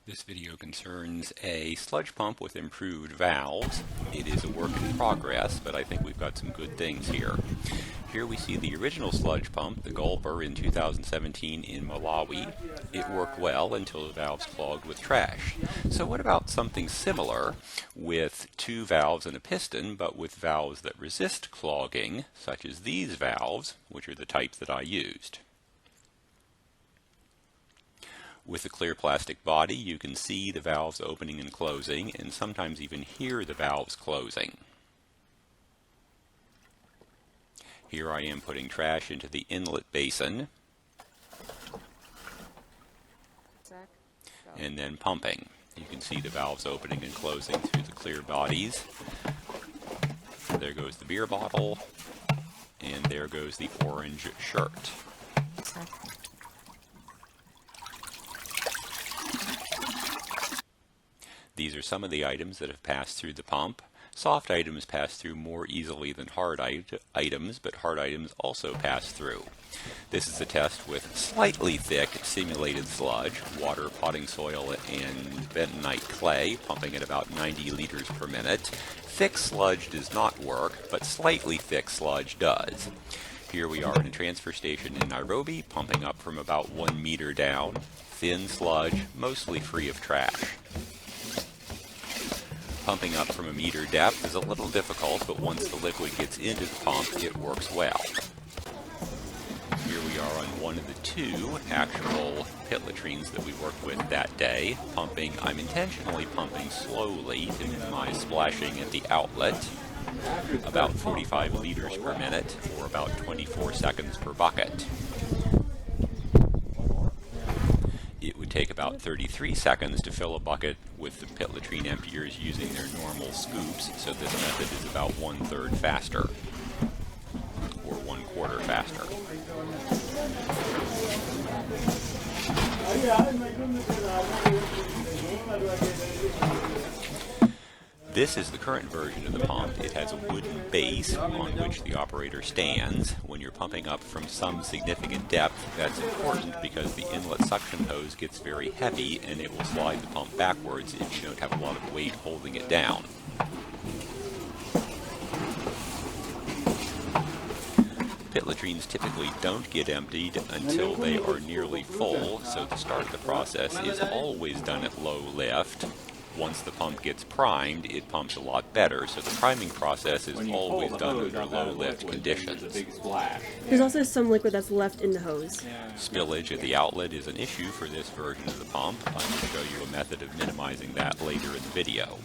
This video concerns a sludge pump with improved valves. It is a work in progress, but I think we've got some good things here. Here we see the original sludge pump, the Gulper, in 2017 in Malawi. It worked well until the valves clogged with trash. So what about something similar with two valves and a piston, but with valves that resist clogging, such as these valves, which are the types that I used? With a clear plastic body, you can see the valves opening and closing, and sometimes even hear the valves closing. Here I am putting trash into the inlet basin, and then pumping. You can see the valves opening and closing through the clear bodies. There goes the beer bottle, and there goes the orange shirt. These are some of the items that have passed through the pump. Soft items pass through more easily than hard items, but hard items also pass through. This is a test with slightly thick simulated sludge, water, potting soil, and bentonite clay, pumping at about 90 liters per minute. Thick sludge does not work, but slightly thick sludge does. Here we are in a transfer station in Nairobi, pumping up from about 1 meter down. Thin sludge, mostly free of trash. Pumping up from a meter depth is a little difficult, but once the liquid gets into the pump, it works well. Here we are on one of the two actual pit latrines that we worked with that day. I'm intentionally pumping slowly to minimize splashing at the outlet, about 45 liters per minute, or about 24 seconds per bucket. It would take about 33 seconds to fill a bucket with the pit latrine emptiers using their normal scoops, so this method is about 1/3 faster, or 1/4 faster. This is the current version of the pump. It has a wooden base on which the operator stands. When you're pumping up from some significant depth, that's important because the inlet suction hose gets very heavy and it will slide the pump backwards if you don't have a lot of weight holding it down. Pit latrines typically don't get emptied until they are nearly full, so the start of the process is always done at low lift. Once the pump gets primed, it pumps a lot better, so the priming process is always done under low lift conditions. There's also some liquid that's left in the hose. Spillage at the outlet is an issue for this version of the pump. I'm going to show you a method of minimizing that later in the video.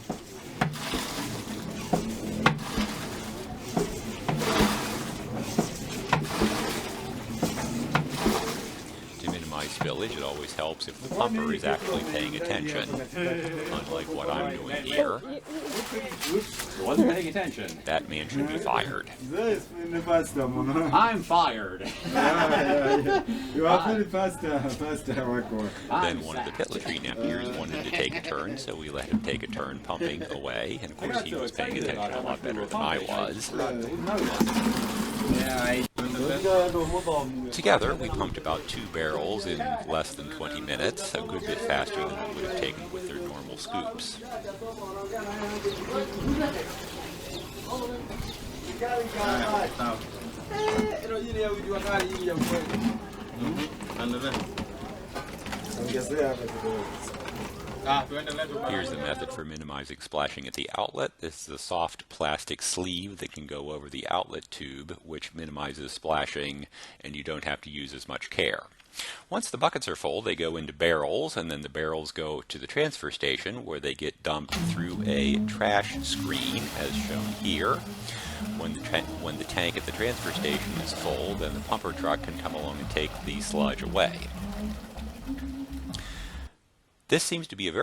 Spillage, it always helps if the pumper is actually paying attention, unlike what I'm doing here. Wasn't paying attention. That man should be fired. I'm fired. You are very fast. Then one of the pit latrine emptiers wanted to take a turn, so we let him take a turn pumping away, and of course he was paying attention a lot better than I was. Together, we pumped about 2 barrels in less than 20 minutes, a good bit faster than it would have taken with their normal scoops. Here's the method for minimizing splashing at the outlet. This is a soft plastic sleeve that can go over the outlet tube, which minimizes splashing, and you don't have to use as much care. Once the buckets are full, they go into barrels, and then the barrels go to the transfer station where they get dumped through a trash screen, as shown here. When the tank at the transfer station is full, then the pumper truck can come along and take the sludge away. This seems to be a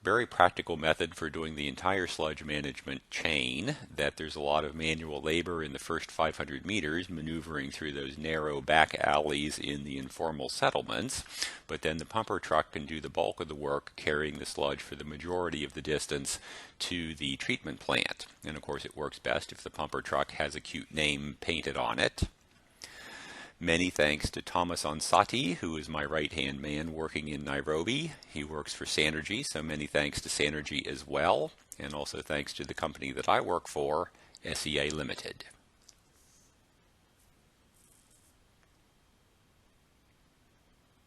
very practical method for doing the entire sludge management chain, that there's a lot of manual labor in the first 500 meters maneuvering through those narrow back alleys in the informal settlements, but then the pumper truck can do the bulk of the work carrying the sludge for the majority of the distance to the treatment plant. And of course it works best if the pumper truck has a cute name painted on it. Many thanks to Thomas Onsati, who is my right-hand man working in Nairobi. He works for Sanergy, so many thanks to Sanergy as well. And also thanks to the company that I work for, SEA Limited.